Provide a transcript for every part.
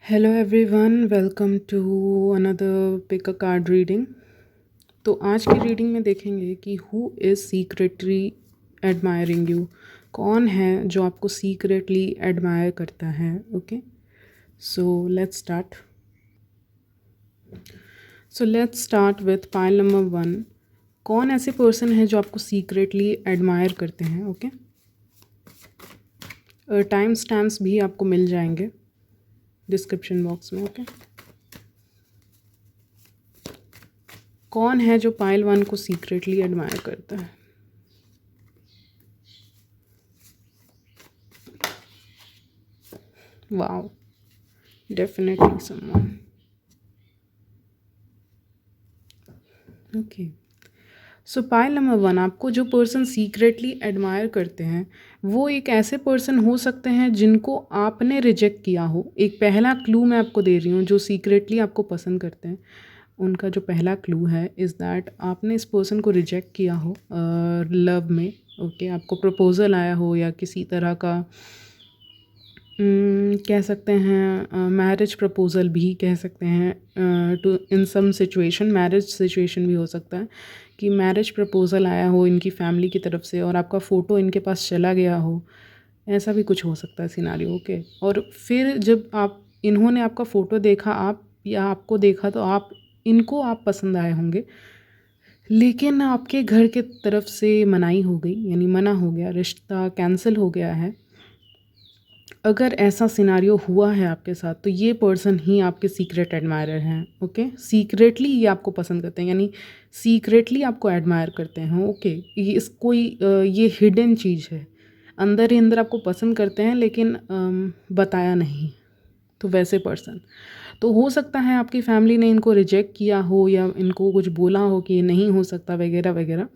Hello everyone, welcome to another pick a card reading. तो आज की रीडिंग में देखेंगे कि who is secretly admiring you. कौन है जो आपको सीक्रेटली एडमायर करता है। Okay, so let's start with pile number 1। कौन ऐसे पर्सन है जो आपको सीक्रेटली एडमायर करते हैं। ओके, टाइम स्टैम्प्स भी आपको मिल जाएंगे डिस्क्रिप्शन बॉक्स में। ओके, कौन है जो पाइल 1 को सीक्रेटली एडमायर करता है। Wow, definitely someone. ओके, सो पाइल नंबर 1, आपको जो पर्सन सीक्रेटली एडमायर करते हैं वो एक ऐसे पर्सन हो सकते हैं जिनको आपने रिजेक्ट किया हो। एक पहला क्लू मैं आपको दे रही हूँ, जो सीक्रेटली आपको पसंद करते हैं उनका जो पहला क्लू है इज़ दैट आपने इस पर्सन को रिजेक्ट किया हो लव में। ओके, आपको प्रपोज़ल आया हो या किसी तरह का कह सकते हैं मैरिज प्रपोज़ल भी कह सकते हैं। To in some situation marriage situation भी हो सकता है कि मैरिज प्रपोज़ल आया हो इनकी फैमिली की तरफ से और आपका फ़ोटो इनके पास चला गया हो। ऐसा भी कुछ हो सकता है सिनारियो। ओके, और फिर जब इन्होंने आपका फ़ोटो देखा आप या आपको देखा तो आप पसंद आए होंगे, लेकिन आपके घर के तरफ से मनाही हो गई, यानी मना हो गया, रिश्ता कैंसिल हो गया है। अगर ऐसा सिनारियो हुआ है आपके साथ तो ये पर्सन ही आपके सीक्रेट एडमायरर हैं। ओके, सीक्रेटली ये आपको पसंद करते हैं, यानी सीक्रेटली आपको एडमायर करते हैं। ओके, ये हिडन चीज़ है, अंदर ही अंदर आपको पसंद करते हैं लेकिन बताया नहीं। तो वैसे पर्सन तो हो सकता है आपकी फैमिली ने इनको रिजेक्ट किया हो या इनको कुछ बोला हो कि ये नहीं हो सकता वगैरह वगैरह,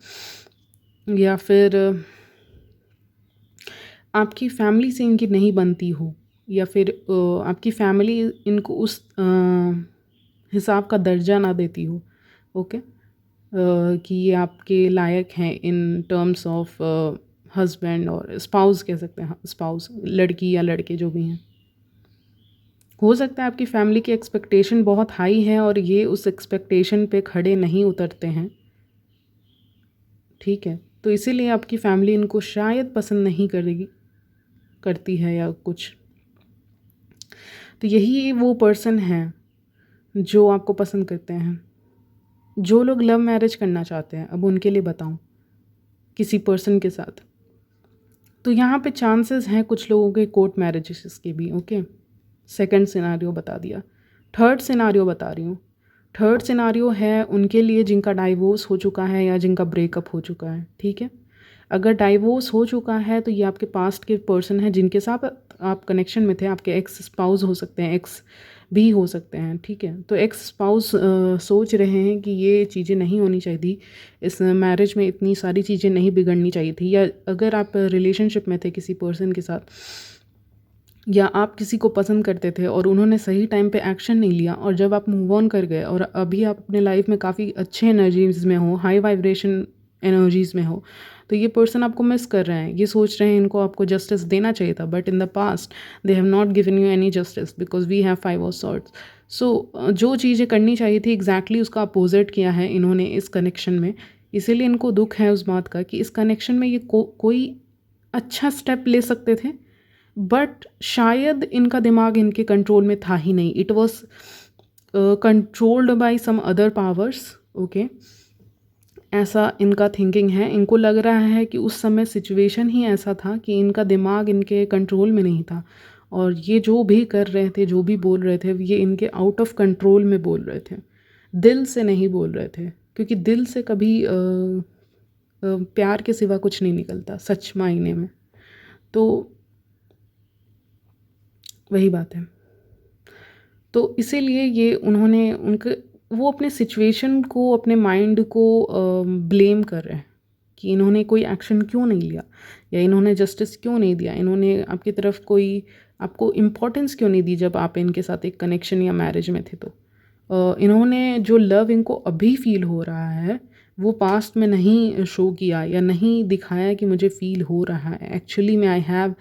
या फिर आपकी फैमिली से इनकी नहीं बनती हो, या फिर आपकी फैमिली इनको उस हिसाब का दर्जा ना देती हो। ओके, कि ये आपके लायक हैं इन टर्म्स ऑफ हस्बैंड और स्पाउस कह सकते हैं, स्पाउस लड़की या लड़के जो भी हैं। हो सकता है आपकी फैमिली की एक्सपेक्टेशन बहुत हाई है और ये उस एक्सपेक्टेशन पे खड़े नहीं उतरते हैं। ठीक है, तो इसीलिए आपकी फैमिली इनको शायद पसंद नहीं करती है या कुछ। तो यही वो पर्सन हैं जो आपको पसंद करते हैं। जो लोग लव मैरिज करना चाहते हैं, अब उनके लिए बताऊं, किसी पर्सन के साथ, तो यहाँ पे चांसेस हैं कुछ लोगों के कोर्ट मैरिजेस के भी। ओके, सेकंड सिनारियो बता दिया। थर्ड सिनारियो बता रही हूँ। थर्ड सिनारियो है उनके लिए जिनका डाइवोर्स हो चुका है या जिनका ब्रेकअप हो चुका है। ठीक है, अगर डाइवोर्स हो चुका है तो ये आपके पास्ट के पर्सन हैं जिनके साथ आप कनेक्शन में थे। आपके एक्स स्पाउस हो सकते हैं, एक्स भी हो सकते हैं। ठीक है, तो एक्स स्पाउस सोच रहे हैं कि ये चीज़ें नहीं होनी चाहिए थी, इस मैरिज में इतनी सारी चीज़ें नहीं बिगड़नी चाहिए थी। या अगर आप रिलेशनशिप में थे किसी पर्सन के साथ या आप किसी को पसंद करते थे और उन्होंने सही टाइम पे एक्शन नहीं लिया, और जब आप मूव ऑन कर गए और अभी आप अपने लाइफ में काफ़ी अच्छे एनर्जीज में हो, हाई वाइब्रेशन एनर्जीज में हो, तो ये पर्सन आपको मिस कर रहे हैं। ये सोच रहे हैं इनको आपको जस्टिस देना चाहिए था, but in the past they have not given you any justice because we have 5 of swords. So जो चीज़ें करनी चाहिए थी एग्जैक्टली उसका अपोजिट किया है इन्होंने इस कनेक्शन में। इसीलिए इनको दुख है उस बात का कि इस कनेक्शन में ये कोई अच्छा स्टेप ले सकते थे, बट शायद इनका दिमाग इनके कंट्रोल में था ही नहीं। It was controlled by some other powers. Okay, ऐसा इनका थिंकिंग है। इनको लग रहा है कि उस समय सिचुएशन ही ऐसा था कि इनका दिमाग इनके कंट्रोल में नहीं था और ये जो भी कर रहे थे, जो भी बोल रहे थे, ये इनके आउट ऑफ कंट्रोल में बोल रहे थे, दिल से नहीं बोल रहे थे। क्योंकि दिल से कभी प्यार के सिवा कुछ नहीं निकलता सच मायने में। तो वही बात है। तो इसीलिए ये उन्होंने उनके वो अपने सिचुएशन को, अपने माइंड को ब्लेम कर रहे हैं कि इन्होंने कोई एक्शन क्यों नहीं लिया या इन्होंने जस्टिस क्यों नहीं दिया, इन्होंने आपकी तरफ कोई आपको इम्पोर्टेंस क्यों नहीं दी जब आप इनके साथ एक कनेक्शन या मैरिज में थे। तो इन्होंने जो लव इनको अभी फील हो रहा है वो पास्ट में नहीं शो किया या नहीं दिखाया कि मुझे फील हो रहा है। एक्चुअली में I have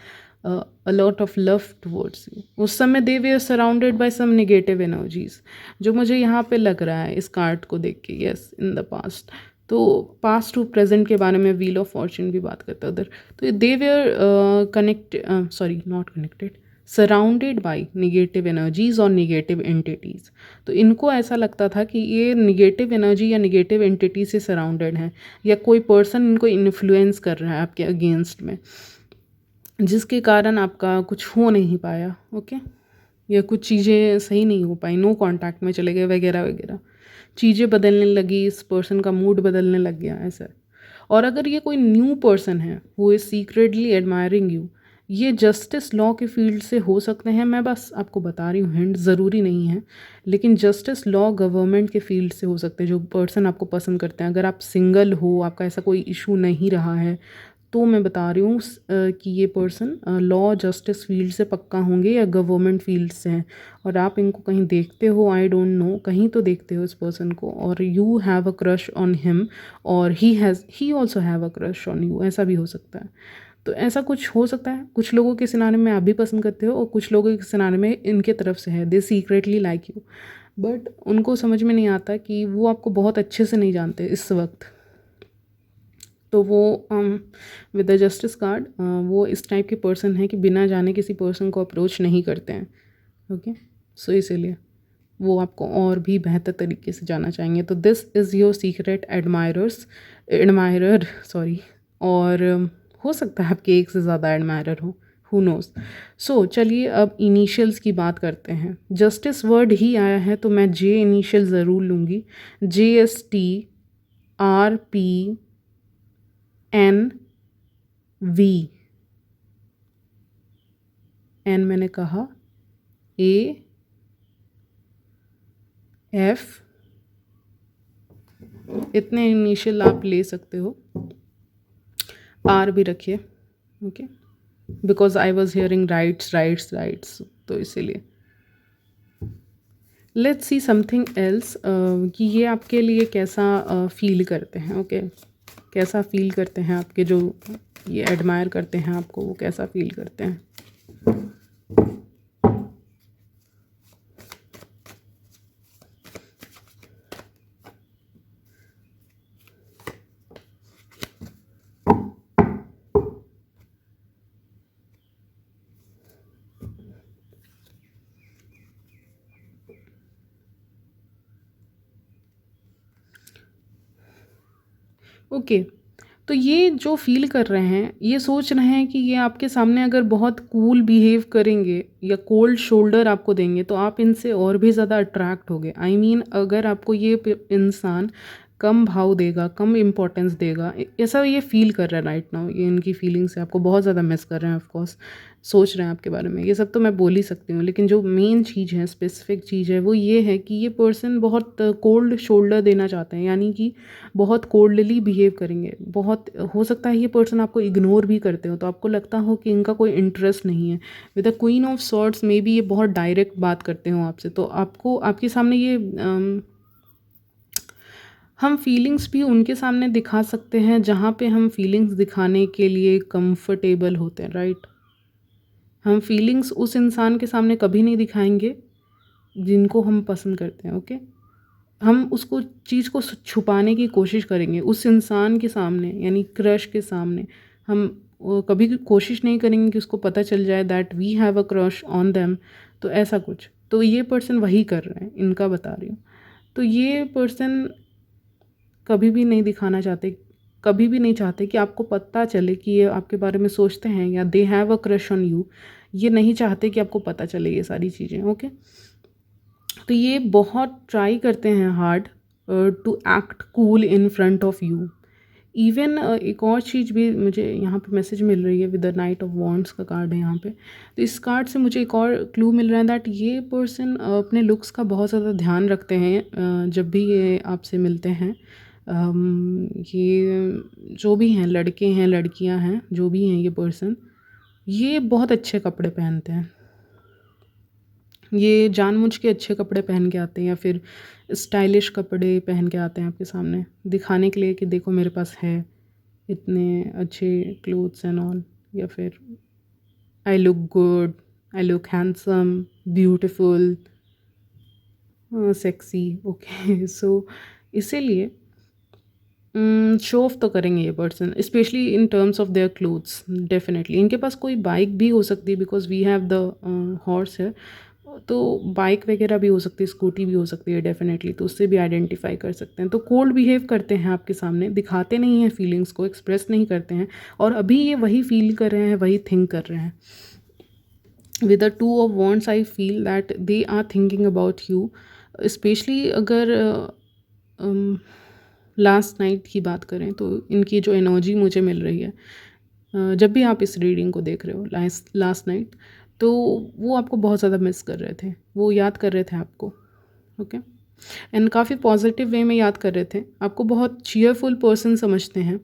a lot of love towards you. उस समय they were surrounded by some negative energies, जो मुझे यहाँ पे लग रहा है इस कार्ड को देख के. yes, in the past. तो पास्ट टू प्रेजेंट के बारे में व्हील ऑफ फॉर्च्यून भी बात करता है उधर. तो they were not connected, surrounded by negative energies और निगेटिव एंटिटीज़. तो इनको ऐसा लगता था कि ये निगेटिव एनर्जी या निगेटिव एंटिटी से सराउंडेड हैं, या कोई पर्सन इनको इन्फ्लुएंस कर रहा है आपके अगेंस्ट में, जिसके कारण आपका कुछ हो नहीं पाया. ओके, या कुछ चीज़ें सही नहीं हो पाई, नो कॉन्टैक्ट में चले गए वगैरह वगैरह, चीज़ें बदलने लगी, इस पर्सन का मूड बदलने लग गया ऐसा. और अगर ये कोई न्यू पर्सन है वो इज़ सीक्रेटली एडमायरिंग यू, ये जस्टिस लॉ के फील्ड से हो सकते हैं. मैं बस आपको बता रही हूँ, हिंट ज़रूरी नहीं है, लेकिन जस्टिस लॉ गवर्नमेंट के फील्ड से हो सकते हैं जो पर्सन आपको पसंद करते हैं. अगर आप सिंगल हो, आपका ऐसा कोई इशू नहीं रहा है, तो मैं बता रही हूँ कि ये पर्सन लॉ जस्टिस फील्ड से पक्का होंगे या गवर्नमेंट फील्ड से हैं. और आप इनको कहीं देखते हो, आई डोंट नो, कहीं तो देखते हो इस पर्सन को, और you have a crush on him, और he also have a crush on you, ऐसा भी हो सकता है. तो ऐसा कुछ हो सकता है. कुछ लोगों के सिनारे में आप भी पसंद करते हो, और कुछ लोगों के सिनारे में इनके तरफ से है, दे सीक्रेटली लाइक यू, बट उनको समझ में नहीं आता कि वो आपको बहुत अच्छे से नहीं जानते इस वक्त. तो वो विद द जस्टिस कार्ड वो इस टाइप के पर्सन है कि बिना जाने किसी पर्सन को अप्रोच नहीं करते हैं. ओके, सो इसीलिए वो आपको और भी बेहतर तरीके से जाना चाहेंगे. तो this is your secret admirer sorry. और हो सकता है आपके एक से ज़्यादा एडमायरर हो, हु नोज़. सो चलिए अब इनिशियल्स की बात करते हैं. जस्टिस वर्ड ही आया है तो मैं जे इनिशियल ज़रूर लूँगी. JSTRPNV. एन मैंने कहा, AF, इतने इनिशियल आप ले सकते हो. आर भी रखिए. Okay, because I was hearing rights, तो इसीलिए. लेट्स सी समथिंग एल्स, कि ये आपके लिए कैसा फील करते हैं. ओके, कैसा फील करते हैं आपके जो ये एडमायर करते हैं आपको, वो कैसा फील करते हैं. ओके, तो ये जो फील कर रहे हैं, ये सोच रहे हैं कि ये आपके सामने अगर बहुत कूल बिहेव करेंगे या कोल्ड शोल्डर आपको देंगे तो आप इनसे और भी ज़्यादा अट्रैक्ट होगे. आई मीन अगर आपको ये इंसान कम भाव देगा, कम इम्पोर्टेंस देगा, ऐसा ये फील कर रहा है राइट नाउ. ये इनकी फीलिंग्स से आपको बहुत ज़्यादा मिस कर रहे हैं, ऑफकोर्स सोच रहे हैं आपके बारे में. ये सब तो मैं बोल ही सकती हूँ, लेकिन जो मेन चीज़ है, स्पेसिफिक चीज़ है, वो ये है कि ये पर्सन बहुत कोल्ड शोल्डर देना चाहते हैं, यानी कि बहुत कोल्डली बिहेव करेंगे. बहुत हो सकता है ये पर्सन आपको इग्नोर भी करते हो, तो आपको लगता हो कि इनका कोई इंटरेस्ट नहीं है. With the queen of swords may be ये बहुत डायरेक्ट बात करते हो आपसे, तो आपको आपके सामने ये हम फीलिंग्स भी उनके सामने दिखा सकते हैं जहाँ पे हम फीलिंग्स दिखाने के लिए कंफर्टेबल होते हैं, राइट. हम फीलिंग्स उस इंसान के सामने कभी नहीं दिखाएंगे जिनको हम पसंद करते हैं. ओके, हम उसको चीज़ को छुपाने की कोशिश करेंगे उस इंसान के सामने, यानी क्रश के सामने. हम कभी कोशिश नहीं करेंगे कि उसको पता चल जाए that we have a crush on them. तो ऐसा कुछ, तो ये पर्सन वही कर रहे हैं, इनका बता रही हूँ. तो ये पर्सन कभी भी नहीं दिखाना चाहते, कभी भी नहीं चाहते कि आपको पता चले कि ये आपके बारे में सोचते हैं या they have a crush on you. ये नहीं चाहते कि आपको पता चले ये सारी चीज़ें. ओके, तो ये बहुत ट्राई करते हैं hard to act cool in front of you. Even एक और चीज़ भी मुझे यहाँ पे मैसेज मिल रही है, with the night of wands का कार्ड है यहाँ पे. तो इस कार्ड से मुझे एक और क्लू मिल रहा है दैट ये पर्सन अपने लुक्स का बहुत ज़्यादा ध्यान रखते हैं जब भी ये आपसे मिलते हैं. ये जो भी हैं, लड़के हैं लड़कियां हैं, जो भी हैं, ये पर्सन ये बहुत अच्छे कपड़े पहनते हैं. ये जानबूझ के अच्छे कपड़े पहन के आते हैं, या फिर स्टाइलिश कपड़े पहन के आते हैं आपके सामने दिखाने के लिए कि देखो मेरे पास है इतने अच्छे क्लोथ्स एंड ऑल. या फिर I look good, I look handsome, beautiful, sexy. Okay, so इसीलिए शो ऑफ तो करेंगे ये person, specially in terms of their clothes. Definitely इनके पास कोई बाइक भी हो सकती है, because we have the horse है, तो बाइक वगैरह भी हो सकती है, स्कूटी भी हो सकती है डेफिनेटली, तो उससे भी आइडेंटिफाई कर सकते हैं। तो कोल्ड बिहेव करते हैं आपके सामने, दिखाते नहीं हैं फीलिंग्स को, एक्सप्रेस नहीं करते हैं, और अभी ये वही फील कर रहे हैं, वही थिंक कर रहे हैं। With the two of wands I feel that they are thinking about you, specially अगर लास्ट नाइट की बात करें तो इनकी जो एनर्जी मुझे मिल रही है, जब भी आप इस रीडिंग को देख रहे हो लास्ट नाइट, तो वो आपको बहुत ज़्यादा मिस कर रहे थे, वो याद कर रहे थे आपको। ओके, एंड काफ़ी पॉजिटिव वे में याद कर रहे थे आपको, बहुत चीयरफुल पर्सन समझते हैं।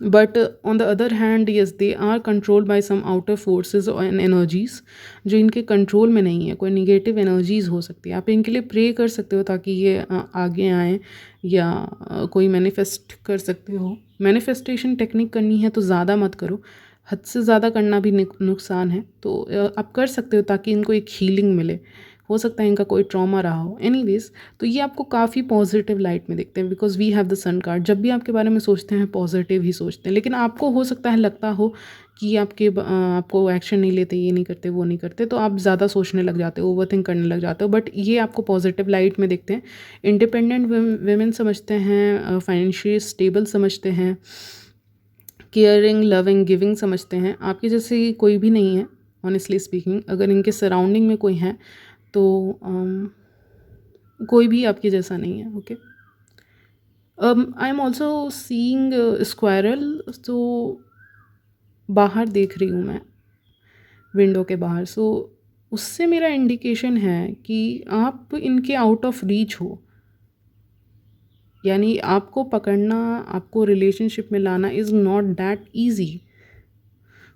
But on the other hand yes, they are controlled by some outer forces and energies जो इनके कंट्रोल में नहीं है। कोई निगेटिव एनर्जीज हो सकती है, आप इनके लिए प्रे कर सकते हो ताकि ये आगे आएँ, या कोई मैनिफेस्ट कर सकते हो। मैनिफेस्टेशन टेक्निक करनी है तो ज़्यादा मत करो, हद से ज़्यादा करना भी नुकसान है, तो आप कर सकते हो ताकि इनको एक हीलिंग मिले। हो सकता है इनका कोई ट्रॉमा रहा हो। एनीवेज, तो ये आपको काफ़ी पॉजिटिव लाइट में दिखते हैं, because we have the sun card. जब भी आपके बारे में सोचते हैं पॉजिटिव ही सोचते हैं, लेकिन आपको हो सकता है लगता हो कि आपको एक्शन नहीं लेते, ये नहीं करते, वो नहीं करते, तो आप ज़्यादा सोचने लग जाते हो, ओवर थिंक करने लग जाते हो। बट ये आपको पॉजिटिव लाइट में दिखते हैं, इंडिपेंडेंट वेमेन समझते हैं, फाइनेंशियली स्टेबल समझते हैं, केयरिंग, लविंग, गिविंग समझते हैं। आपके जैसे कोई भी नहीं है ऑनेस्टली स्पीकिंग। अगर इनके सराउंडिंग में कोई है तो कोई भी आपके जैसा नहीं है। Okay, I am also seeing squirrel, तो बाहर देख रही हूँ मैं विंडो के बाहर, सो उससे मेरा इंडिकेशन है कि आप इनके आउट ऑफ रीच हो, यानी आपको पकड़ना, आपको रिलेशनशिप में लाना is not that easy.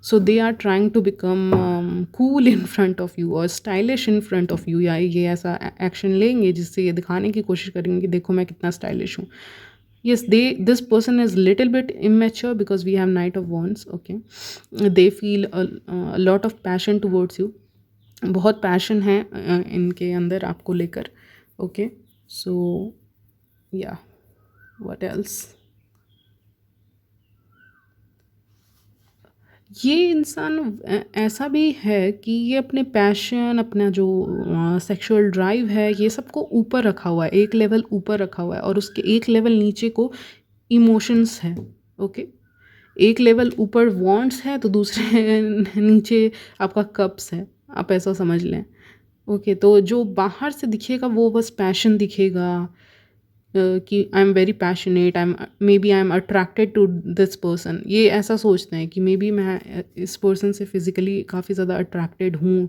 So they are trying to become cool in front of you और stylish in front of you, या ये ऐसा एक्शन लेंगे जिससे ये दिखाने की कोशिश करेंगे कि देखो मैं कितना स्टाइलिश हूँ। Yes, this person is little bit immature because we have Knight of Wands. Okay, they feel a lot of passion towards you. बहुत पैशन है इनके अंदर आपको लेकर। ओके, सो या व्हाट एल्स, ये इंसान ऐसा भी है कि ये अपने पैशन, अपना जो सेक्सुअल ड्राइव है, ये सबको ऊपर रखा हुआ है, एक लेवल ऊपर रखा हुआ है, और उसके एक लेवल नीचे को इमोशंस है। ओके, एक लेवल ऊपर वांट्स है तो दूसरे नीचे आपका कप्स है, आप ऐसा समझ लें। ओके, तो जो बाहर से दिखेगा वो बस पैशन दिखेगा, कि I am very passionate, maybe I am attracted to this person, ये ऐसा सोचते हैं कि मे बी मैं इस पर्सन से फिज़िकली काफ़ी ज़्यादा अट्रैक्टेड हूँ।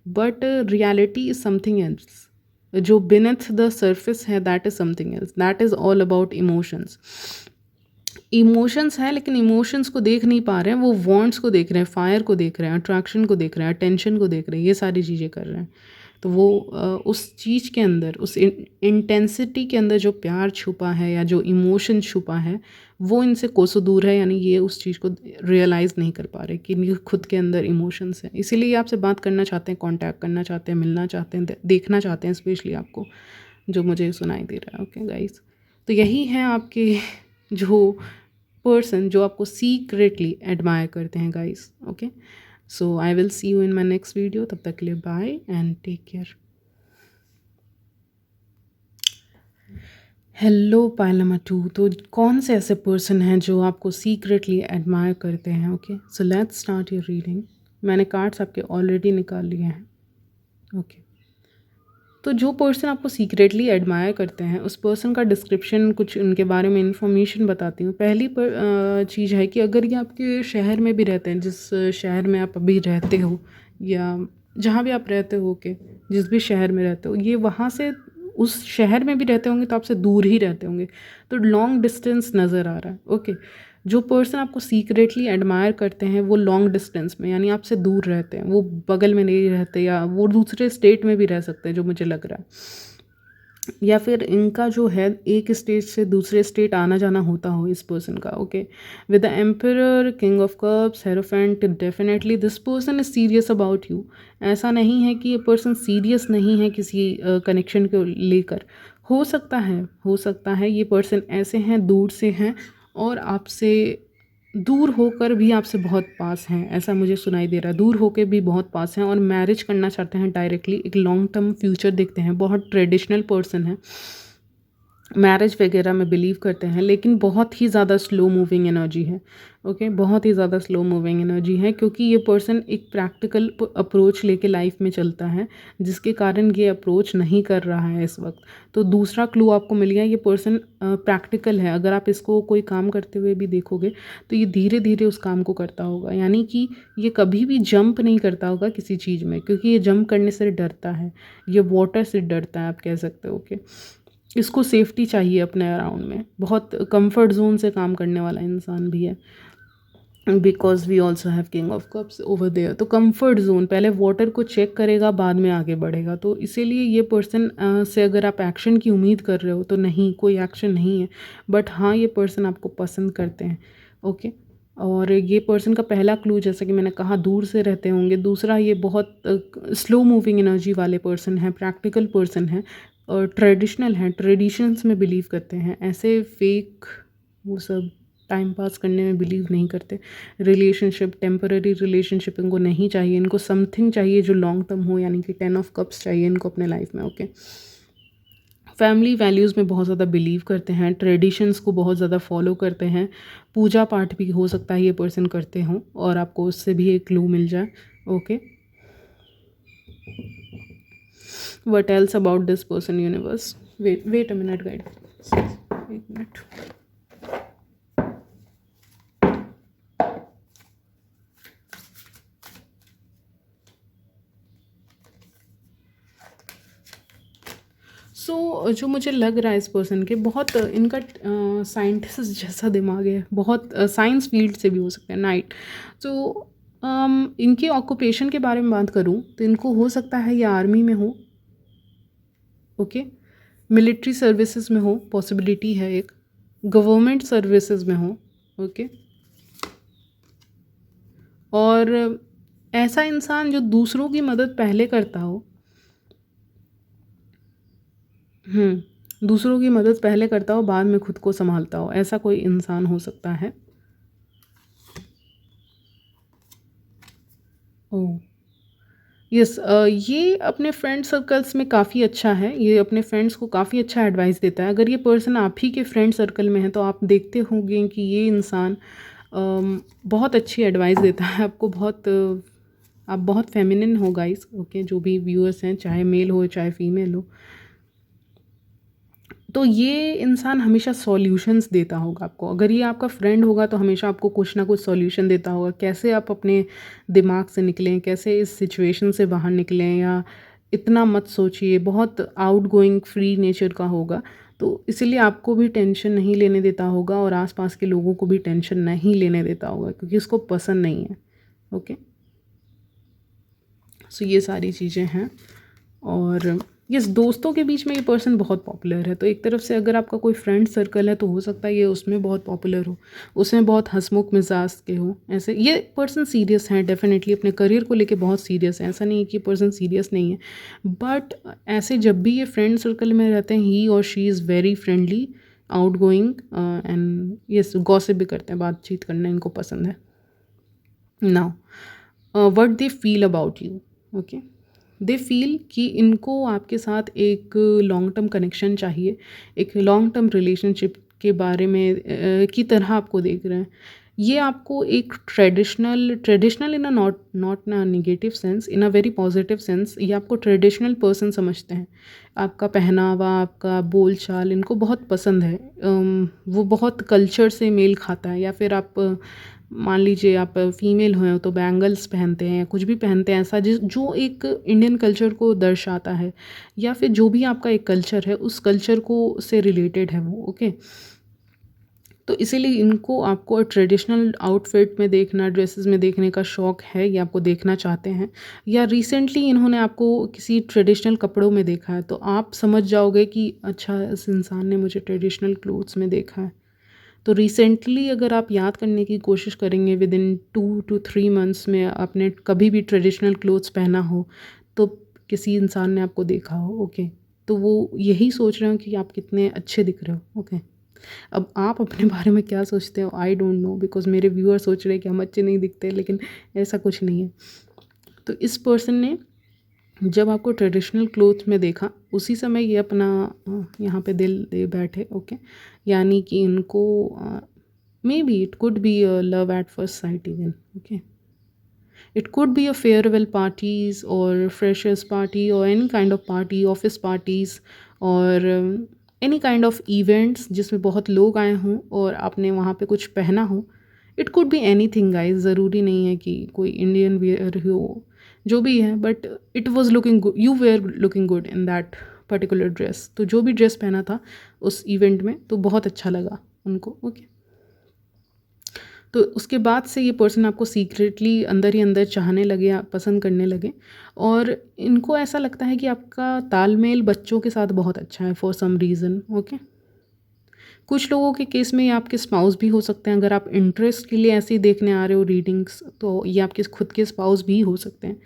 But reality is something else, जो बिनेथ द सरफेस है that is something else, that is all about emotions. Emotions है, लेकिन इमोशंस को देख नहीं पा रहे हैं, वो वांट्स को देख रहे हैं, फायर को देख रहे हैं, अट्रैक्शन को देख रहे हैं, अटेंशन को देख रहे हैं, ये सारी चीज़ें कर रहे हैं। तो वो उस चीज़ के अंदर, उस इंटेंसिटी के अंदर जो प्यार छुपा है या जो इमोशन छुपा है, वो इनसे कोसों दूर है, यानी ये उस चीज़ को रियलाइज़ नहीं कर पा रहे कि इनके खुद के अंदर इमोशंस हैं। इसीलिए ये आपसे बात करना चाहते हैं, कांटेक्ट करना चाहते हैं, मिलना चाहते हैं, देखना चाहते हैं, स्पेशली आपको जो मुझे सुनाई दे रहा है। ओके गाइस, तो यही है आपके जो पर्सन जो आपको सीक्रेटली एडमायर करते हैं guys. Okay, so I will see you in my next video, तब तक के लिए bye and take care. Hello pile number 2, तो कौन से ऐसे पर्सन हैं जो आपको सीक्रेटली एडमायर करते हैं? Okay, so let's start your reading. मैंने कार्ड्स आपके ऑलरेडी निकाल लिए हैं। ओके, तो जो पर्सन आपको सीक्रेटली एडमायर करते हैं, उस पर्सन का डिस्क्रिप्शन, कुछ उनके बारे में इंफॉर्मेशन बताती हूँ। पहली चीज़ है कि अगर ये आपके शहर में भी रहते हैं, जिस शहर में आप अभी रहते हो, या जहाँ भी आप रहते हो, के जिस भी शहर में रहते हो, ये वहाँ से उस शहर में भी रहते होंगे तो आपसे दूर ही रहते होंगे, तो लॉन्ग डिस्टेंस नज़र आ रहा है। ओके, जो पर्सन आपको सीक्रेटली एडमायर करते हैं वो लॉन्ग डिस्टेंस में, यानी आपसे दूर रहते हैं, वो बगल में नहीं रहते, या वो दूसरे स्टेट में भी रह सकते हैं, जो मुझे लग रहा या फिर इनका जो है एक स्टेट से दूसरे स्टेट आना जाना होता हो इस पर्सन का। Okay, with the emperor, king of cups, hierophant, definitely this person is serious about you. ऐसा नहीं है कि ये पर्सन सीरियस नहीं है किसी कनेक्शन को लेकर। हो सकता है ये पर्सन ऐसे हैं, दूर से हैं और आपसे दूर होकर भी आपसे बहुत पास हैं, ऐसा मुझे सुनाई दे रहा है। दूर होकर भी बहुत पास हैं और मैरिज करना चाहते हैं डायरेक्टली, एक लॉन्ग टर्म फ्यूचर देखते हैं। बहुत ट्रेडिशनल पर्सन है, मैरिज वगैरह में बिलीव करते हैं, लेकिन बहुत ही ज़्यादा स्लो मूविंग एनर्जी है। ओके, बहुत ही ज़्यादा स्लो मूविंग एनर्जी है, क्योंकि ये पर्सन एक प्रैक्टिकल अप्रोच लेके लाइफ में चलता है, जिसके कारण ये अप्रोच नहीं कर रहा है इस वक्त। तो दूसरा क्लू आपको मिल गया, ये पर्सन प्रैक्टिकल है। अगर आप इसको कोई काम करते हुए भी देखोगे तो ये धीरे धीरे उस काम को करता होगा, यानी कि ये कभी भी जंप नहीं करता होगा किसी चीज़ में, क्योंकि ये जंप करने से डरता है, ये वाटर से डरता है, आप कह सकते हो। ओके, इसको सेफ्टी चाहिए अपने अराउंड में, बहुत कंफर्ट जोन से काम करने वाला इंसान भी है, because we also have king of cups over there. तो कंफर्ट जोन, पहले वाटर को चेक करेगा, बाद में आगे बढ़ेगा। तो इसीलिए ये पर्सन से अगर आप एक्शन की उम्मीद कर रहे हो तो नहीं, कोई एक्शन नहीं है, बट हाँ ये पर्सन आपको पसंद करते हैं। ओके, और ये पर्सन का पहला क्लू, जैसा कि मैंने कहा, दूर से रहते होंगे। दूसरा, ये बहुत स्लो मूविंग एनर्जी वाले पर्सन हैं, प्रैक्टिकल पर्सन हैं और ट्रेडिशनल हैं, ट्रेडिशंस में बिलीव करते हैं। ऐसे फेक वो सब टाइम पास करने में बिलीव नहीं करते। रिलेशनशिप, टेम्पररी रिलेशनशिप इनको नहीं चाहिए, इनको समथिंग चाहिए जो लॉन्ग टर्म हो, यानी कि 10 ऑफ कप्स चाहिए इनको अपने लाइफ में। ओके, फैमिली वैल्यूज़ में बहुत ज़्यादा बिलीव करते हैं, ट्रेडिशंस को बहुत ज़्यादा फॉलो करते हैं। पूजा पाठ भी हो सकता है ये पर्सन करते हों और आपको उससे भी एक क्लू मिल जाए। Okay, what else about this person, universe? Wait a minute, guide. एक मिनट। जो मुझे लग रहा है इस पर्सन के, बहुत इनका साइंटिस्ट जैसा दिमाग है, बहुत साइंस फील्ड से भी हो सकता है, नाइट। तो इनके ऑक्यूपेशन के बारे में बात करूँ तो इनको हो सकता है ये आर्मी में हो। ओके, मिलिट्री सर्विसेज में हो, पॉसिबिलिटी है एक, गवर्नमेंट सर्विसेज में हो। ओके, और ऐसा इंसान जो दूसरों की मदद पहले करता हो, दूसरों की मदद पहले करता हो, बाद में खुद को संभालता हो, ऐसा कोई इंसान हो सकता है। ओह यस, ये अपने फ्रेंड सर्कल्स में काफ़ी अच्छा है, ये अपने फ्रेंड्स को काफ़ी अच्छा एडवाइस देता है। अगर ये पर्सन आप ही के फ्रेंड सर्कल में है तो आप देखते होंगे कि ये इंसान बहुत अच्छी एडवाइस देता है आपको, बहुत आप बहुत फेमिनिन हो गाइस। ओके, जो भी व्यूअर्स हैं, चाहे मेल हो चाहे फीमेल हो, तो ये इंसान हमेशा सॉल्यूशंस देता होगा आपको। अगर ये आपका फ्रेंड होगा तो हमेशा आपको कुछ ना कुछ सॉल्यूशन देता होगा, कैसे आप अपने दिमाग से निकलें, कैसे इस सिचुएशन से बाहर निकलें, या इतना मत सोचिए। बहुत आउटगोइंग, फ्री नेचर का होगा, तो इसीलिए आपको भी टेंशन नहीं लेने देता होगा और आसपास के लोगों को भी टेंशन नहीं लेने देता होगा, क्योंकि उसको पसंद नहीं है। ओके, सो ये सारी चीज़ें हैं। और यस, दोस्तों के बीच में ये पर्सन बहुत पॉपुलर है। तो एक तरफ से अगर आपका कोई फ्रेंड सर्कल है तो हो सकता है ये उसमें बहुत पॉपुलर हो, उसमें बहुत हंसमुख मिजाज के हो। ऐसे ये पर्सन सीरियस हैं, डेफिनेटली अपने करियर को लेके बहुत सीरियस है। ऐसा नहीं है कि पर्सन सीरियस नहीं है, बट ऐसे जब भी ये फ्रेंड सर्कल में रहते हैं, ही और she is very friendly, out going, and yes, gossip भी करते हैं, बातचीत करना इनको पसंद है। Now what they feel about you. Okay, they feel कि इनको आपके साथ एक लॉन्ग टर्म कनेक्शन चाहिए, एक लॉन्ग टर्म रिलेशनशिप के बारे में की तरह आपको देख रहे हैं। ये आपको एक traditional in a not in a negative sense, in a very positive sense, ये आपको ट्रेडिशनल पर्सन समझते हैं। आपका पहनावा, आपका बोल चाल इनको बहुत पसंद है। वो बहुत कल्चर से मेल खाता है। या फिर आप मान लीजिए आप फीमेल हो तो बैंगल्स पहनते हैं या कुछ भी पहनते हैं ऐसा जो एक इंडियन कल्चर को दर्शाता है, या फिर जो भी आपका एक कल्चर है उस कल्चर को से रिलेटेड है वो। ओके, तो इसीलिए इनको आपको ट्रेडिशनल आउटफिट में देखना, ड्रेसेस में देखने का शौक़ है, ये आपको देखना चाहते हैं, या रिसेंटली इन्होंने आपको किसी ट्रेडिशनल कपड़ों में देखा है, तो आप समझ जाओगे कि अच्छा इस इंसान ने मुझे ट्रेडिशनल क्लोथ्स में देखा है। तो रिसेंटली अगर आप याद करने की कोशिश करेंगे विद इन 2 to 3 मंथ्स में आपने कभी भी ट्रेडिशनल क्लोथ्स पहना हो, तो किसी इंसान ने आपको देखा हो, ओके। तो वो यही सोच रहे हो कि आप कितने अच्छे दिख रहे हो, ओके। अब आप अपने बारे में क्या सोचते हो आई डोंट नो, बिकॉज़ मेरे व्यूअर सोच रहे हैं कि हम अच्छे नहीं दिखते, लेकिन ऐसा कुछ नहीं है। तो इस पर्सन ने जब आपको ट्रेडिशनल क्लोथ में देखा, उसी समय ये अपना यहाँ पे दिल दे बैठे, ओके। यानी कि इनको may be it could be a love at first sight even, okay. It could be a farewell parties or freshers party or any kind of party, office parties और any kind of events जिसमें बहुत लोग आए हों और आपने वहाँ पे कुछ पहना हो। It could be anything guys, ज़रूरी नहीं है कि कोई इंडियन वेयर हो, जो भी है, but it was looking good, you were looking good in that particular dress. तो जो भी ड्रेस पहना था उस इवेंट में, तो बहुत अच्छा लगा उनको, ओके। तो उसके बाद से ये पर्सन आपको सीक्रेटली अंदर ही अंदर चाहने लगे, पसंद करने लगे, और इनको ऐसा लगता है कि आपका तालमेल बच्चों के साथ बहुत अच्छा है फॉर सम रीज़न, ओके। कुछ लोगों के केस में ये आपके स्पाउस भी हो सकते हैं। अगर आप इंटरेस्ट के लिए ऐसे ही देखने आ रहे हो रीडिंग्स, तो ये आपके खुद के स्पाउस भी हो सकते हैं।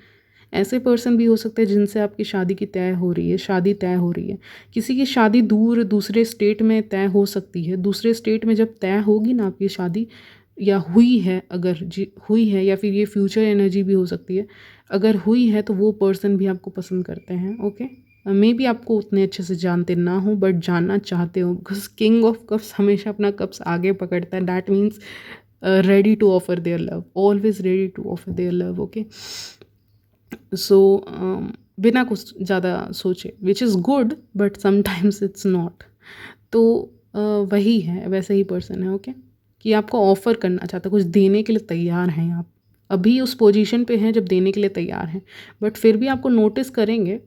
ऐसे पर्सन भी हो सकते हैं जिनसे आपकी शादी की तय हो रही है, शादी तय हो रही है। किसी की शादी दूर दूसरे स्टेट में तय हो सकती है। दूसरे स्टेट में जब तय होगी ना आपकी शादी, या हुई है, अगर जी हुई है, या फिर ये फ्यूचर एनर्जी भी हो सकती है, अगर हुई है तो वो पर्सन भी आपको पसंद करते हैं, ओके। मे बी आपको उतने अच्छे से जानते ना हो, बट जानना चाहते हो, बिकॉज किंग ऑफ कप्स हमेशा अपना कप्स आगे पकड़ता है। That means ready to offer their love, always ready to offer their love, okay. सो बिना कुछ ज़्यादा सोचे, which is good, but sometimes it's not. तो वही है, वैसे ही पर्सन है, ओके। कि आपको ऑफ़र करना चाहता है, कुछ देने के लिए तैयार हैं आप। अभी उस पोजीशन पे हैं जब देने के लिए तैयार हैं, बट फिर भी आपको नोटिस करेंगे,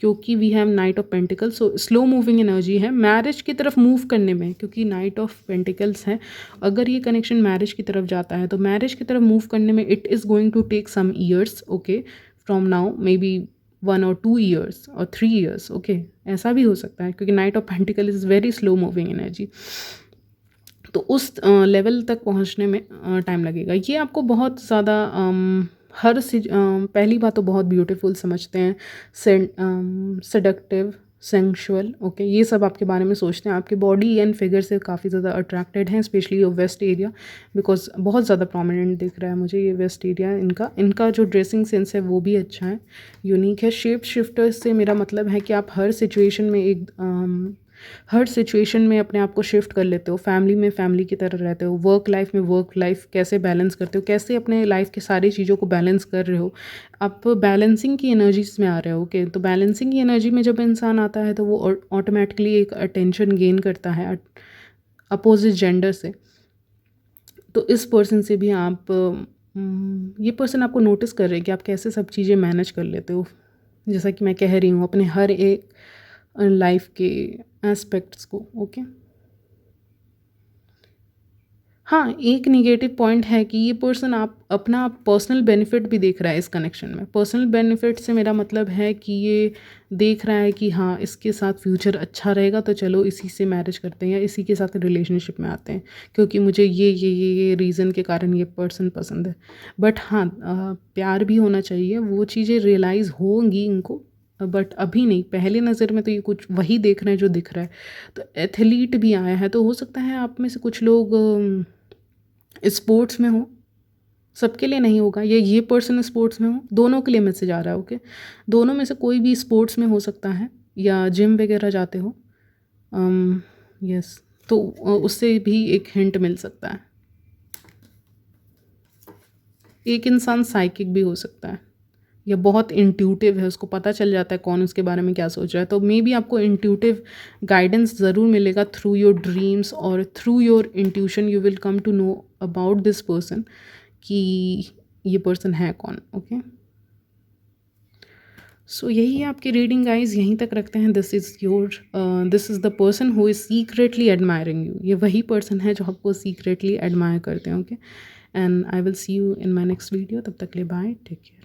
क्योंकि we have knight of pentacles, so slow moving energy है मैरिज की तरफ मूव करने में, क्योंकि नाइट ऑफ पेंटिकल्स है। अगर ये कनेक्शन मैरिज की तरफ जाता है, तो मैरिज की तरफ मूव करने में it is going to take some years, okay, from now, maybe 1 or 2 years और 3 years, ओके। ऐसा भी हो सकता है, क्योंकि night of pentacle is very slow moving energy. तो उस लेवल तक पहुंचने में टाइम लगेगा। ये आपको बहुत ज़्यादा पहली बात तो बहुत ब्यूटीफुल समझते हैं, सेडक्टिव, सेंशुअल, ओके। ये सब आपके बारे में सोचते हैं, आपके बॉडी एंड फिगर से काफ़ी ज़्यादा अट्रैक्टेड हैं, specially your waist area, because बहुत ज़्यादा प्रोमिनेंट दिख रहा है मुझे ये वेस्ट एरिया। इनका जो ड्रेसिंग सेंस है वो भी अच्छा है, यूनिक है। शेप शिफ्टर्स से मेरा मतलब है कि आप हर सिचुएशन में अपने आप को शिफ्ट कर लेते हो। फैमिली में फैमिली की तरह रहते हो, वर्क लाइफ में वर्क लाइफ कैसे बैलेंस करते हो, कैसे अपने लाइफ की सारी चीज़ों को बैलेंस कर रहे हो। आप बैलेंसिंग की एनर्जीज में आ रहे हो, ओके। तो बैलेंसिंग की एनर्जी में जब इंसान आता है, तो वो ऑटोमेटिकली एक अटेंशन गेन करता है अपोजिट जेंडर से। तो इस पर्सन से भी ये पर्सन आपको नोटिस कर रहे हैं कि आप कैसे सब चीज़ें मैनेज कर लेते हो। जैसा कि मैं कह रही हूँ, अपने हर एक लाइफ के एस्पेक्ट्स को, ओके। हाँ, एक नेगेटिव पॉइंट है कि ये पर्सन आप अपना पर्सनल बेनिफिट भी देख रहा है इस कनेक्शन में। पर्सनल बेनिफिट से मेरा मतलब है कि ये देख रहा है कि हाँ, इसके साथ फ्यूचर अच्छा रहेगा, तो चलो इसी से मैरिज करते हैं या इसी के साथ रिलेशनशिप में आते हैं, क्योंकि मुझे ये रीज़न के कारण ये पर्सन पसंद है। बट हाँ, प्यार भी होना चाहिए, वो चीज़ें रियलाइज़ होंगी इनको, बट अभी नहीं। पहली नज़र में तो ये कुछ वही देख रहे हैं जो दिख रहा है। तो एथलीट भी आया है, तो हो सकता है आप में से कुछ लोग स्पोर्ट्स में हो, सबके लिए नहीं होगा, ये पर्सन स्पोर्ट्स में हो, दोनों के लिए मैसेज आ रहा है, ओके। दोनों में से कोई भी स्पोर्ट्स में हो सकता है, या जिम वगैरह जाते हो, यस। तो उससे भी एक हिंट मिल सकता है। एक इंसान साइकिक भी हो सकता है, या बहुत इंट्यूटिव है, उसको पता चल जाता है कौन उसके बारे में क्या सोच रहा है। तो मे बी आपको इंट्यूटिव गाइडेंस ज़रूर मिलेगा थ्रू योर ड्रीम्स, और through your intuition you will come to know about this person, कि ये पर्सन है कौन, ओके। सो यही है आपकी रीडिंग गाइज, यहीं तक रखते हैं। This is the person who is secretly admiring you. ये वही पर्सन है जो आपको सीक्रेटली एडमायर करते हैं। Okay, and I will see you in my next video. तब तक के लिए बाय, टेक केयर।